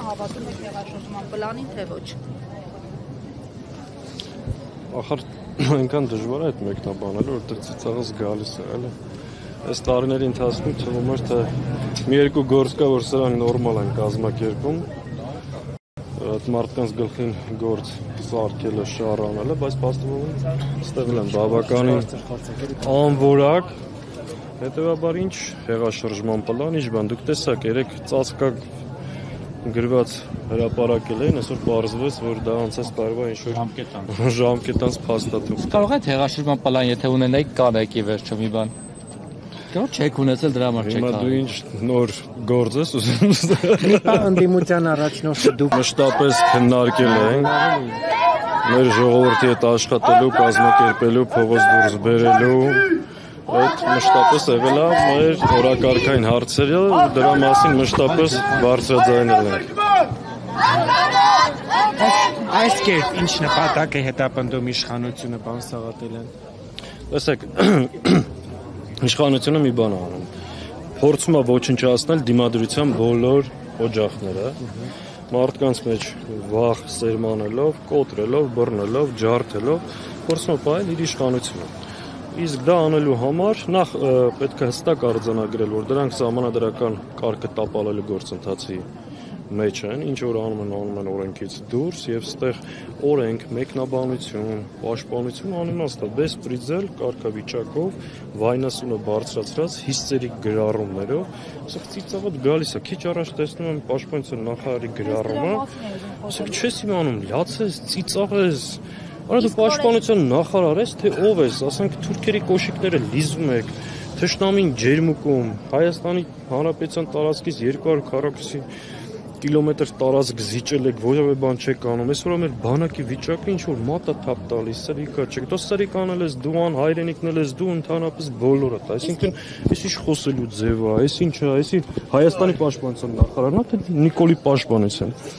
հավատում եք հեղաշրջման պլանին, թե ոչ։ Ախր այնքան դժվար է այդ մեկնաբանելը, որտեղ ծիծաղս գալիս է, էլի։ Այս տարիների ընթացքում թվում էր, թե մի երկու գործ կա, որ սրանք նորմալ են կազմակերպում։ Այդ մարդկանց գլխին գործ սարքելը, շառ անելը, բայց փաստորեն ստեղել են բավականին անորակ։ Հետևաբար ինչ հեղաշրջման պլան, ինչ բան, դուք տեսաք, երեք ծածկակ գրված հրապարակել էին, այսօր պարզվեց, որ դա անցած տարվա ինչ-որ ժամկետանց փաստաթուղթ։ Կարող է հեղաշրջման պլան, եթե ունենայիք կանեքի վերջը մի բան։ Կարող չեք ունեցել դրա համար չեք Հիմա դու ինչ նոր գործ ես ուզում։ Անդիմության առաջնորդը դուք մշտապես քննարկել ենք մեր ժողովրդի հետ աշխատելու, կազմակերպելու, փողոց դուրս բերելու, այդ մշտապես եղել է մեր օրակարգային հարցերը, դրա մասին մշտապես բարձրաձայնել ենք։ այս կերպ ինչ նպատակ է հետապնդում իշխանությունը, պարոն Սաղաթելյան։ Տեսեք, իշխանությունը մի բան է անում։ Փորձում է ոչնչացնել դիմադրության բոլոր օջախները, մարդկանց մեջ վախ սերմանելով, կոտրելով, բռնելով, ջարդելով, փորձում է պահել իր իշխանությունը։ Իսկ դա անելու համար նախ պետք է հստակ արձանագրել, որ դրանք սահմանադրական կարգը տապալելու գործընթացի մեջ են, ինչ որ անում են օրենքից դուրս եւ ստեղ օրենք, մեկնաբանություն, պաշտպանություն անիմաստ է, բեսպրիձել կարգավիճակով, վայնասունը բարձրացրած հիստերիկ գրառումներով, ասեք ծիծաղդ գալիս է, քիչ առաջ տեսնում եմ պաշտպանության նախարարի գրառումը, ասեք չես իմանում, լացես, ծիծաղես, արա դու պաշտպանության նախարար ես, թե ով ես, ասենք թուրքերի կոշիկները լիզում եք, թշնամին ջերմուկում, Հայաստանի Հանրապետության տարածքից 240 կիլոմետր տարածք զիջել եք, որևէ բան չեք անում, այսօր մեր բանակի վիճակը ինչ որ մատա թափ տալիս, սրիկա չեք, դու սրիկան ես դու, հայրենիքն ես դու, ընդհանրապես բոլորդ, այսինքն այս ինչ խոսելու ձև է, այս ինչ է, այս Հայաստանի պաշտպանության նախարարն է, թե Նիկոլի պաշտպանության։